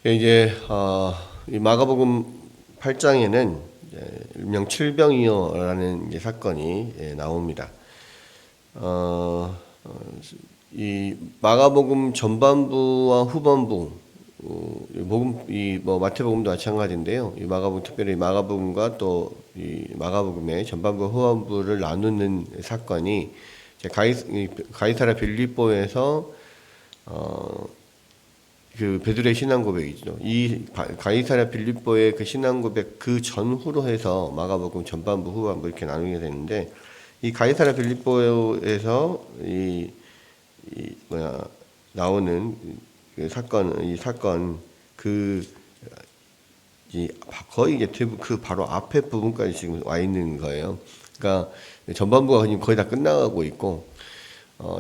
이 마가복음 8장에는 일명 칠병이어라는 사건이 나옵니다. 이 마가복음 전반부와 후반부, 마태복음도 마찬가지인데요. 이 마가복음, 특별히 마가복음과 또 이 마가복음의 전반부 후반부를 나누는 사건이 가이사랴 빌립보에서 그 베드로의 신앙 고백이죠. 이 가이사랴 빌립보의 그 신앙 고백 그 전후로 해서 마가복음 전반부 후반부 이렇게 나누게 되는데, 이 가이사랴 빌립보에서 나오는 이 사건 거의 이제 그 바로 앞에 부분까지 지금 와 있는 거예요. 그러니까 전반부가 거의 다 끝나가고 있고,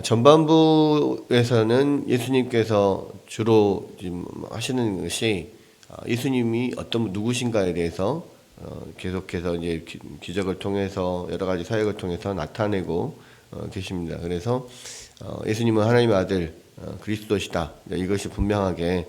전반부에서는 예수님께서 주로 지금 하시는 것이 예수님이 누구신가에 대해서 계속해서 이제 기적을 통해서 여러 가지 사역을 통해서 나타내고 계십니다. 그래서 예수님은 하나님의 아들 그리스도시다, 이것이 분명하게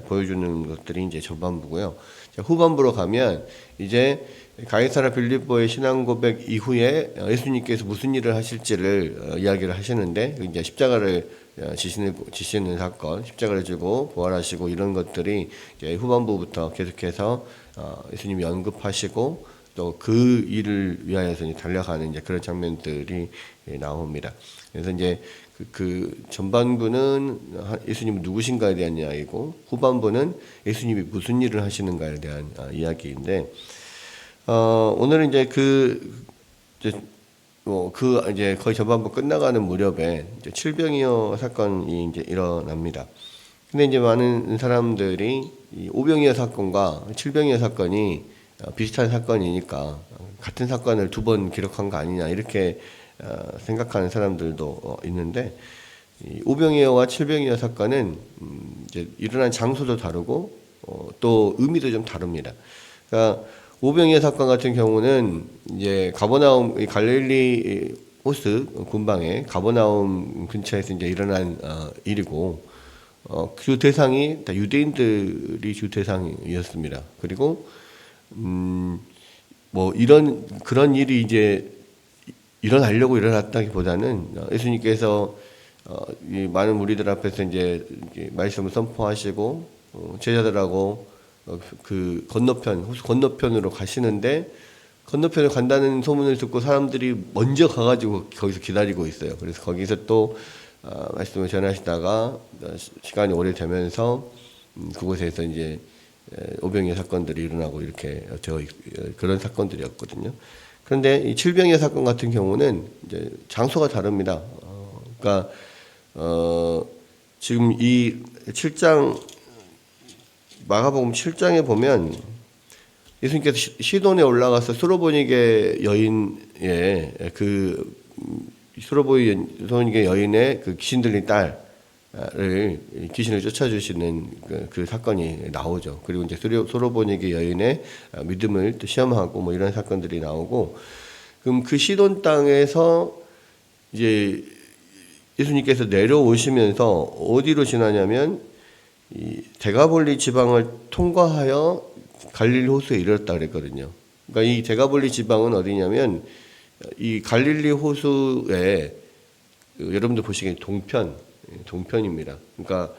보여주는 것들이 이제 전반부고요. 후반부로 가면 이제 가이사랴 빌립보의 신앙 고백 이후에 예수님께서 무슨 일을 하실지를 이야기를 하시는데, 이제 십자가를 지시는 사건, 십자가를 지고 부활하시고 이런 것들이 이제 후반부부터 계속해서 예수님이 언급하시고 또 그 일을 위하여서 달려가는 이제 그런 장면들이 나옵니다. 그래서 이제 그 전반부는 예수님은 누구신가에 대한 이야기고, 후반부는 예수님이 무슨 일을 하시는가에 대한 이야기인데, 오늘은 이제 이제 거의 전반부 끝나가는 무렵에 이제 칠병이어 사건이 이제 일어납니다. 근데 이제 많은 사람들이 이 오병이어 사건과 칠병이어 사건이 비슷한 사건이니까 같은 사건을 두 번 기록한 거 아니냐, 이렇게 생각하는 사람들도 있는데, 이 오병이어와 칠병이어 사건은 이제 일어난 장소도 다르고 또 의미도 좀 다릅니다. 그러니까 오병이어 사건 같은 경우는 이제 가버나움, 갈릴리 호스 군방의 가버나움 근처에서 이제 일어난 일이고, 그 대상이 다 유대인들이 주 대상이었습니다. 그리고 그런 일이 이제 일어나려고 일어났다기보다는 예수님께서 이 많은 무리들 앞에서 이제 말씀을 선포하시고 제자들하고 그 호수 건너편으로 가시는데, 건너편을 간다는 소문을 듣고 사람들이 먼저 가가지고 거기서 기다리고 있어요. 그래서 거기서 또 말씀을 전하시다가 시간이 오래되면서 그곳에서 이제 오병이어 사건들이 일어나고 이렇게 그런 사건들이었거든요. 그런데 이 칠병이어 사건 같은 경우는 이제 장소가 다릅니다. 그러니까 지금 이 7장 마가복음 7장에 보면 예수님께서 시돈에 올라가서 수로보니게 여인의 수로보니게 여인의 그 귀신 들린 딸을 귀신을 쫓아주시는 그 사건이 나오죠. 그리고 이제 수로보니게 여인의 믿음을 또 시험하고 뭐 이런 사건들이 나오고, 그럼 그 시돈 땅에서 이제 예수님께서 내려오시면서 어디로 지나냐면 이 데가볼리 지방을 통과하여 갈릴리 호수에 이르렀다 그랬거든요. 그러니까 이 데가볼리 지방은 어디냐면 이 갈릴리 호수에 여러분들 보시기엔 동편입니다. 그러니까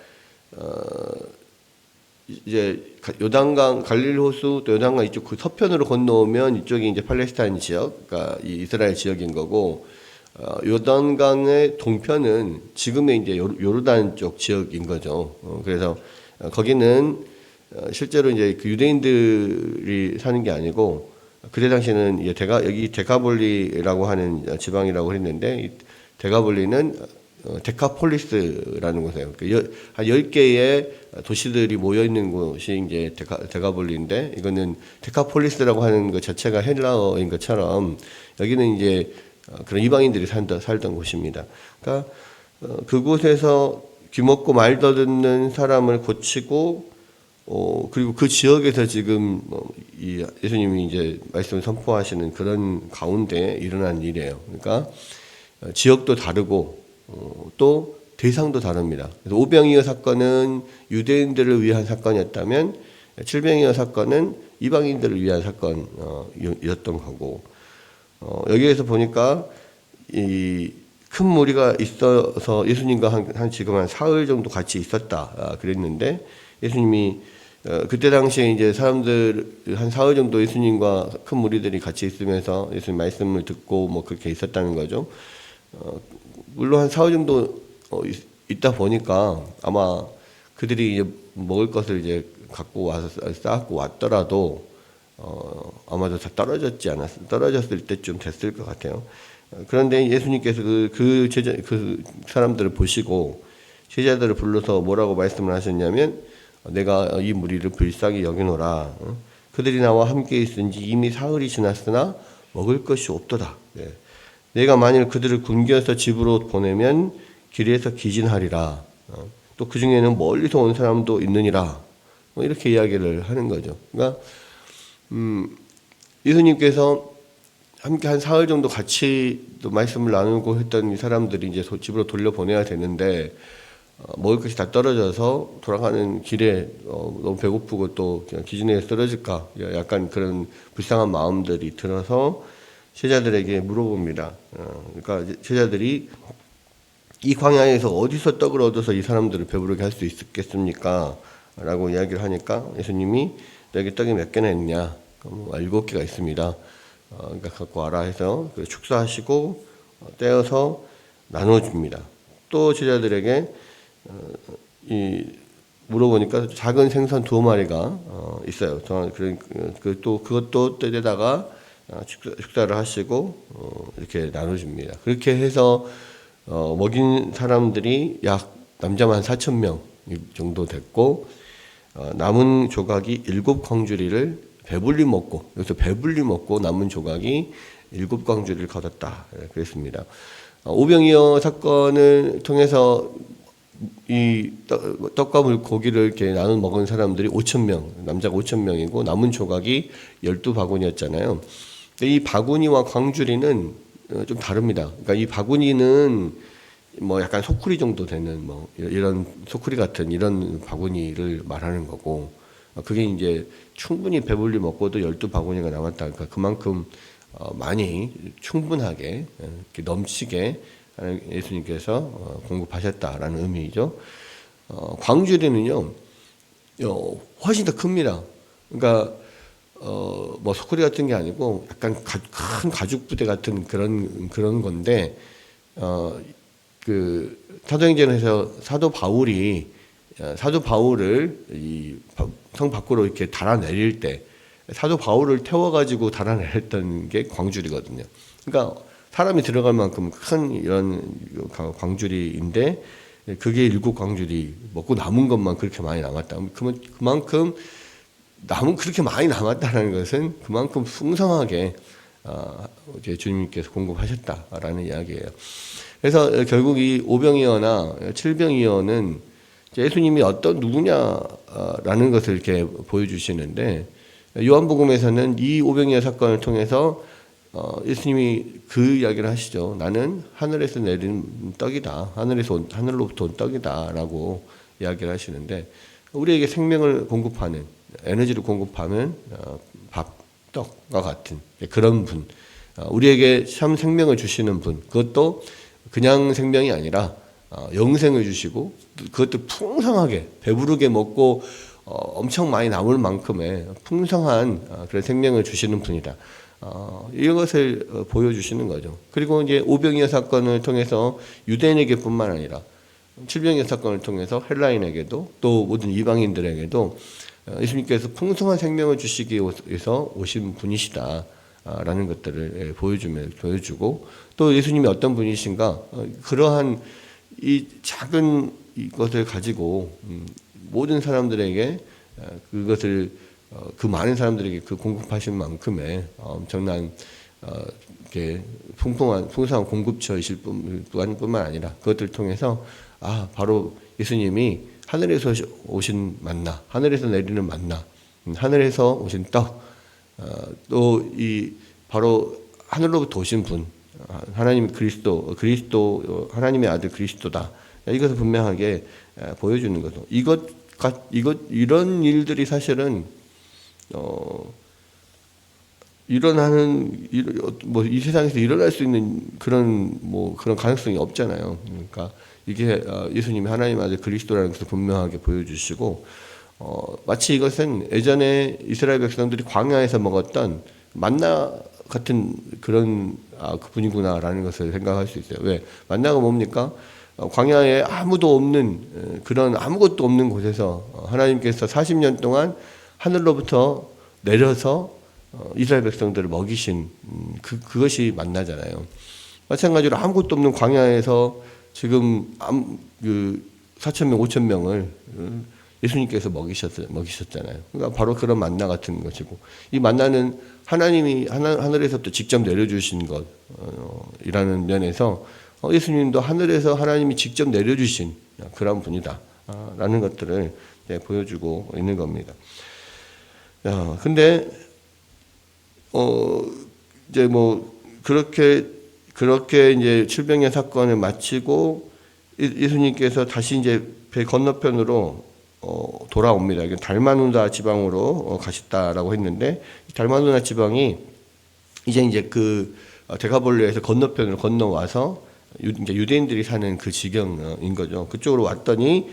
이제 요단강 갈릴리 호수 또 요단강 이쪽 그 서편으로 건너오면 이쪽이 이제 팔레스타인 지역, 그러니까 이 이스라엘 지역인 거고, 요단강의 동편은 지금의 이제 요르단 쪽 지역인 거죠. 그래서 거기는 실제로 이제 그 유대인들이 사는 게 아니고, 그때 당시에는 이제 여기 데카볼리라고 하는 지방이라고 했는데, 이 데카볼리는 데카폴리스라는 곳이에요. 한 10개의 도시들이 모여 있는 곳이 이제 데카볼리인데, 이거는 데카폴리스라고 하는 것 자체가 헬라어인 것처럼 여기는 이제 그런 이방인들이 살던 곳입니다. 그러니까 그곳에서 귀먹고 말도 듣는 사람을 고치고, 그리고 그 지역에서 지금 이 예수님이 이제 말씀을 선포하시는 그런 가운데 일어난 일이에요. 그러니까 지역도 다르고 또 대상도 다릅니다. 그래서 오병이어 사건은 유대인들을 위한 사건이었다면 칠병이어 사건은 이방인들을 위한 사건이었던 거고, 여기에서 보니까 이 큰 무리가 있어서 예수님과 한 지금 한 사흘 정도 같이 있었다 그랬는데, 예수님이 그때 당시에 이제 사람들 한 사흘 정도 예수님과 큰 무리들이 같이 있으면서 예수님 말씀을 듣고 뭐 그렇게 있었다는 거죠. 물론 한 사흘 정도 있다 보니까 아마 그들이 이제 먹을 것을 이제 갖고 와서 쌓고 왔더라도 아마도 다 떨어졌을 때쯤 됐을 것 같아요. 그런데 예수님께서 그 사람들을 보시고 제자들을 불러서 뭐라고 말씀을 하셨냐면, 내가 이 무리를 불쌍히 여기노라. 그들이 나와 함께 있은지 이미 사흘이 지났으나 먹을 것이 없도다. 내가 만일 그들을 굶겨서 집으로 보내면 길에서 기진하리라. 또 그 중에는 멀리서 온 사람도 있느니라. 이렇게 이야기를 하는 거죠. 그러니까 예수님께서 함께 한 사흘 정도 같이 또 말씀을 나누고 했던 이 사람들이 이제 집으로 돌려보내야 되는데, 먹을 것이 다 떨어져서 돌아가는 길에 너무 배고프고 또 그냥 기준에 쓰러질까, 약간 그런 불쌍한 마음들이 들어서 제자들에게 물어봅니다. 그러니까 제자들이 이 광야에서 어디서 떡을 얻어서 이 사람들을 배부르게 할 수 있겠습니까? 라고 이야기를 하니까 예수님이 너에게 떡이 몇 개나 있냐? 7개가 있습니다. 그러니까 갖고 와라 해서 축사하시고 떼어서 나눠줍니다. 또 제자들에게 물어보니까 작은 생선 2마리가 있어요. 또 그것도 떼다가 축사를 하시고 이렇게 나눠줍니다. 그렇게 해서 먹인 사람들이 약 남자만 4,000명 정도 됐고, 남은 조각이 7광주리를 배불리 먹고, 여기서 배불리 먹고 남은 조각이 7광주리를 거뒀다 그랬습니다. 오병이어 사건을 통해서 이 떡과 물고기를 이렇게 나눠 먹은 사람들이 5,000명, 남자가 5,000명이고 남은 조각이 12바구니였잖아요. 근데 이 바구니와 광주리는 좀 다릅니다. 그러니까 이 바구니는 뭐 약간 소쿠리 정도 되는 뭐 이런 소쿠리 같은 이런 바구니를 말하는 거고, 그게 이제 충분히 배불리 먹고도 12바구니가 남았다. 그러니까 그만큼 많이 충분하게 이렇게 넘치게 예수님께서 공급하셨다라는 의미죠. 광주리는요 훨씬 더 큽니다. 그러니까 뭐 소쿠리 같은 게 아니고 약간 큰 가죽 부대 같은 그런 건데, 그 사도행전에서 사도 바울을 이 성 밖으로 이렇게 달아내릴 때 사도 바울을 태워가지고 달아내렸던 게 광주리거든요. 그러니까 사람이 들어갈 만큼 큰 이런 광주리인데, 그게 7광주리 먹고 남은 것만 그렇게 많이 남았다. 그만큼 그렇게 많이 남았다는 것은 그만큼 풍성하게 이제 주님께서 공급하셨다라는 이야기예요. 그래서 결국 이 오병이어나 칠병이어는 예수님이 어떤 누구냐라는 것을 이렇게 보여주시는데, 요한복음에서는 이 오병이어 사건을 통해서 예수님이 그 이야기를 하시죠. 나는 하늘에서 내린 떡이다. 하늘로부터 온 떡이다라고 이야기를 하시는데, 우리에게 생명을 공급하는, 에너지를 공급하는 떡과 같은 그런 분, 우리에게 참 생명을 주시는 분, 그것도 그냥 생명이 아니라 영생을 주시고, 그것도 풍성하게 배부르게 먹고 엄청 많이 남을 만큼의 풍성한 그런 생명을 주시는 분이다. 이것을 보여주시는 거죠. 그리고 이제 오병이어 사건을 통해서 유대인에게뿐만 아니라 칠병이어 사건을 통해서 헬라인에게도 또 모든 이방인들에게도 예수님께서 풍성한 생명을 주시기 위해서 오신 분이시다. 라는 것들을 보여주고, 또 예수님이 어떤 분이신가, 그러한 이 작은 것을 가지고 모든 사람들에게 그것을 그 많은 사람들에게 그 공급하신 만큼의 엄청난 이렇게 풍성한 공급처이실 뿐만 아니라 그것들을 통해서 바로 예수님이 하늘에서 오신 만나, 하늘에서 내리는 만나, 하늘에서 오신 떡, 또 이 바로 하늘로부터 오신 분, 하나님 그리스도 하나님의 아들 그리스도다. 이것을 분명하게 보여주는 거죠. 이런 일들이 사실은 일어나는 뭐 이 세상에서 일어날 수 있는 그런 가능성이 없잖아요. 그러니까 이게 예수님이 하나님 아들 그리스도라는 것을 분명하게 보여주시고 마치 이것은 예전에 이스라엘 백성들이 광야에서 먹었던 만나 같은 그런 그분이구나라는 것을 생각할 수 있어요. 왜? 만나가 뭡니까? 광야에 아무도 없는 그런 아무것도 없는 곳에서 하나님께서 40년 동안 하늘로부터 내려서 이스라엘 백성들을 먹이신 그것이 만나잖아요. 마찬가지로 아무것도 없는 광야에서 지금 4,000명, 5,000명을 예수님께서 먹이셨잖아요. 그러니까 바로 그런 만나 같은 것이고, 이 만나는 하나님이 하늘에서부터 직접 내려주신 것이라는 면에서 예수님도 하늘에서 하나님이 직접 내려주신 그런 분이다 라는 것들을 보여주고 있는 겁니다. 근데 이제 그렇게 이제 칠병의 사건을 마치고 예수님께서 다시 이제 배 건너편으로 돌아옵니다. 달마누다 지방으로 가셨다라고 했는데, 달마누다 지방이 이제 그 데가볼리에서 건너편으로 건너와서 이제 유대인들이 사는 그 지경인 거죠. 그쪽으로 왔더니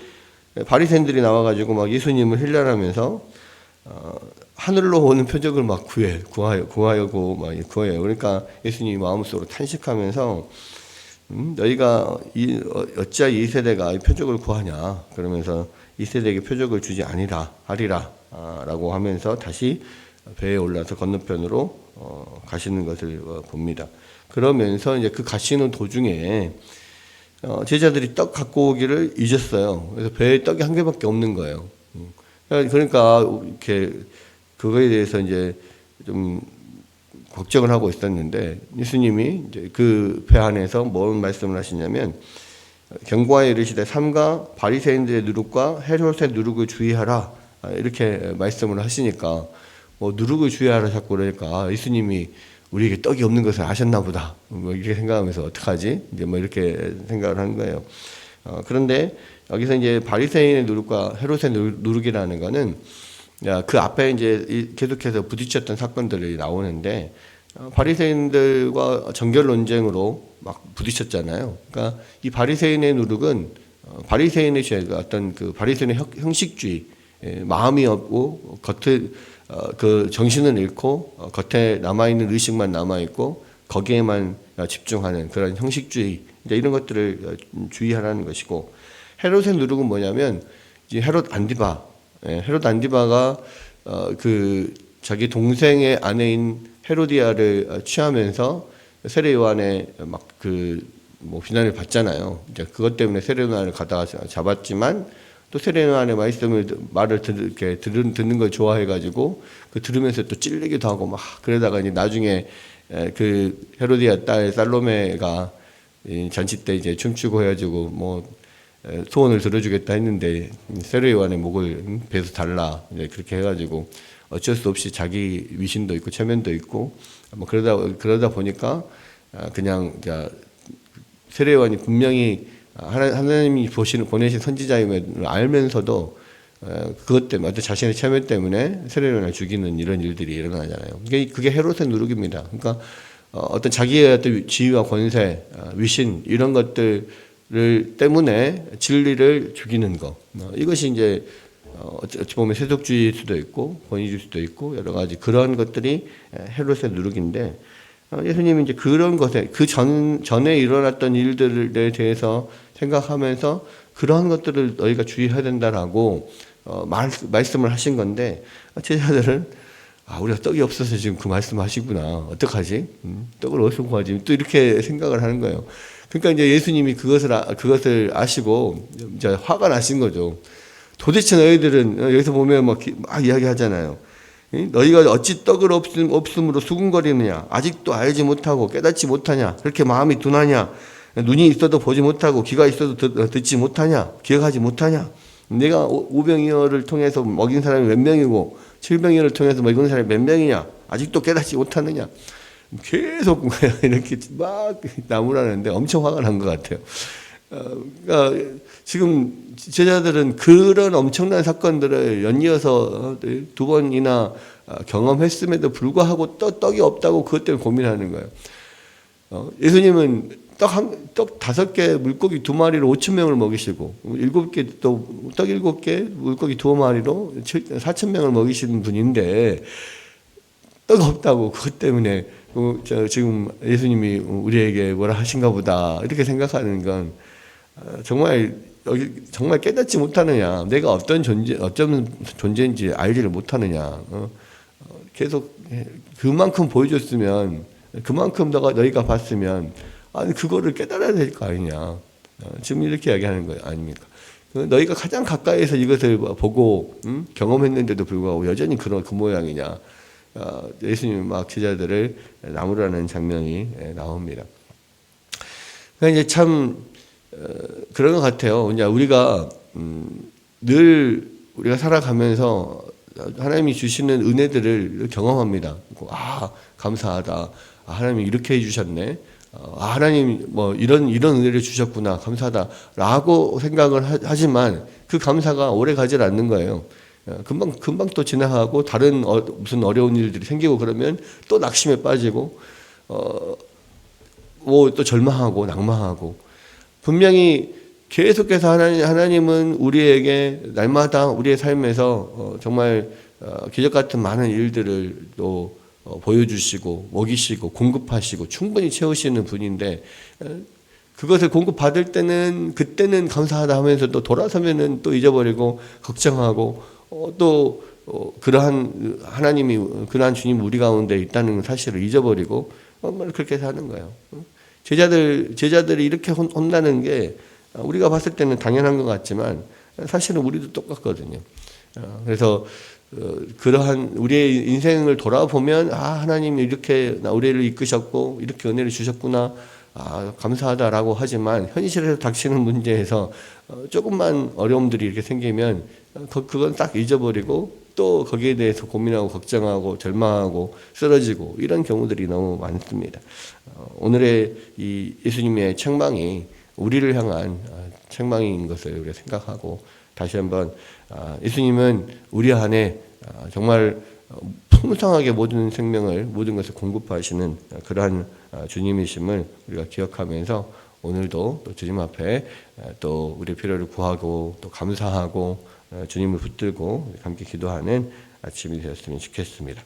바리새인들이 나와가지고 막 예수님을 힐난하면서 하늘로 오는 표적을 막 구하려고 막 구해요. 그러니까 예수님이 마음속으로 탄식하면서 너희가 어찌하여 이 세대가 이 표적을 구하냐, 그러면서 이 세대에게 표적을 주지 하리라 라고 하면서 다시 배에 올라서 건너편으로 가시는 것을 봅니다. 그러면서 이제 그 가시는 도중에 제자들이 떡 갖고 오기를 잊었어요. 그래서 배에 떡이 한 개밖에 없는 거예요. 그러니까 이렇게 그거에 대해서 이제 좀 걱정을 하고 있었는데, 예수님이 이제 그 배 안에서 뭔 말씀을 하시냐면, 경고하여 이르시되 삼가 바리새인들의 누룩과 헤롯의 누룩을 주의하라, 이렇게 말씀을 하시니까 누룩을 주의하라 자꾸 그러니까 예수님이 우리에게 떡이 없는 것을 아셨나 보다, 이렇게 생각하면서 어떡하지? 이제 이렇게 생각을 한 거예요. 그런데 여기서 이제 바리새인의 누룩과 헤롯의 누룩이라는 거는 그 앞에 이제 계속해서 부딪혔던 사건들이 나오는데, 바리새인들과 정결 논쟁으로 막 부딪혔잖아요. 그러니까 이 바리새인의 누룩은 바리새인의 죄가 어떤 그 바리새인의 형식주의, 마음이 없고 겉에 그 정신을 잃고 겉에 남아있는 의식만 남아있고 거기에만 집중하는 그런 형식주의, 이런 것들을 주의하라는 것이고, 헤롯의 누룩은 뭐냐면 이제 헤롯 안디바가 그 자기 동생의 아내인 헤로디아를 취하면서 세례 요한의 막 비난을 받잖아요. 이제 그것 때문에 세례 요한을 가다가 잡았지만, 또 세례 요한의 말을 듣는 걸 좋아해가지고 들으면서 또 찔리기도 하고 막 그러다가 이제 나중에 그 헤로디아 딸 살로메가 잔치 때 이제 춤추고 해가지고 소원을 들어주겠다 했는데 세례 요한의 목을 베서 달라, 이제 그렇게 해가지고 어쩔 수 없이 자기 위신도 있고 체면도 있고 그러다 보니까 그냥 세례 요한이 분명히 하나님이 보내신 선지자임을 알면서도 그것 때문에 어떤 자신의 체면 때문에 세례 요한을 죽이는 이런 일들이 일어나잖아요. 그게 헤롯의 누룩입니다. 그러니까 어떤 자기의 어떤 지위와 권세, 위신 이런 것들 때문에 진리를 죽이는 것, 이것이 이제 어찌 보면 세속주의일 수도 있고 권위주의일 수도 있고 여러 가지 그러한 것들이 헤롯의 누룩인데, 예수님이 이제 그런 것에 전에 일어났던 일들에 대해서 생각하면서 그러한 것들을 너희가 주의해야 된다라고 말씀을 하신 건데, 제자들은 우리가 떡이 없어서 지금 그 말씀하시구나, 어떡하지? 떡을 어디서 구하지? 또 이렇게 생각을 하는 거예요. 그러니까 이제 예수님이 그것을 아시고 이제 화가 나신 거죠. 도대체 너희들은, 여기서 보면 막 이야기하잖아요. 너희가 어찌 떡을 없음으로 수군거리느냐? 아직도 알지 못하고 깨닫지 못하냐? 그렇게 마음이 둔하냐? 눈이 있어도 보지 못하고 귀가 있어도 듣지 못하냐? 기억하지 못하냐? 내가 오병이어를 통해서 먹인 사람이 몇 명이고 7병이어를 통해서 먹인 사람이 몇 명이냐? 아직도 깨닫지 못하느냐? 계속 이렇게 막 나무라는데 엄청 화가 난 것 같아요. 그러니까 지금 제자들은 그런 엄청난 사건들을 연이어서 두 번이나 경험했음에도 불구하고 떡이 없다고 그것 때문에 고민하는 거예요. 예수님은 떡 5개, 물고기 2마리로 5천 명을 먹이시고 7개 또 떡 7개, 물고기 2마리로 4천 명을 먹이시는 분인데 떡 없다고 그것 때문에 지금 예수님이 우리에게 뭐라 하신가 보다 이렇게 생각하는 건 정말 깨닫지 못하느냐, 내가 어떤 존재인지 알지를 못하느냐. 계속 그만큼 보여줬으면, 그만큼 너희가 봤으면, 아니 그거를 깨달아야 될 거 아니냐. 지금 이렇게 이야기하는 거예요, 아닙니까? 너희가 가장 가까이에서 이것을 보고 경험했는데도 불구하고 여전히 그 모양이냐. 예수님이 막 제자들을 나무라는 장면이 나옵니다. 그러니까 이제 참 그런 것 같아요. 이제 우리가 늘 우리가 살아가면서 하나님이 주시는 은혜들을 경험합니다. 감사하다. 하나님이 이렇게 해주셨네. 하나님 뭐 이런 은혜를 주셨구나. 감사하다라고 생각을 하지만 그 감사가 오래 가질 않는 거예요. 금방 또 지나가고 다른 무슨 어려운 일들이 생기고 그러면 또 낙심에 빠지고 뭐 또 절망하고 낭망하고. 분명히 계속해서 하나님은 우리에게 날마다 우리의 삶에서 정말 기적 같은 많은 일들을 또 보여주시고 먹이시고 공급하시고 충분히 채우시는 분인데, 그것을 공급받을 때는 그때는 감사하다 하면서도 돌아서면은 또 잊어버리고 걱정하고 또 그러한 하나님이, 그러한 주님 우리 가운데 있다는 사실을 잊어버리고 그렇게 사는 거예요. 제자들이 이렇게 혼나는 게 우리가 봤을 때는 당연한 것 같지만 사실은 우리도 똑같거든요. 그래서 그러한 우리의 인생을 돌아보면 하나님이 이렇게 우리를 이끄셨고 이렇게 은혜를 주셨구나, 감사하다라고 하지만 현실에서 닥치는 문제에서 조금만 어려움들이 이렇게 생기면 그건 딱 잊어버리고 또 거기에 대해서 고민하고 걱정하고 절망하고 쓰러지고 이런 경우들이 너무 많습니다. 오늘의 이 예수님의 책망이 우리를 향한 책망인 것을 우리가 생각하고 다시 한번 예수님은 우리 안에 정말 풍성하게 모든 생명을, 모든 것을 공급하시는 그러한 주님이심을 우리가 기억하면서 오늘도 또 주님 앞에 또 우리의 필요를 구하고 또 감사하고 주님을 붙들고 함께 기도하는 아침이 되었으면 좋겠습니다.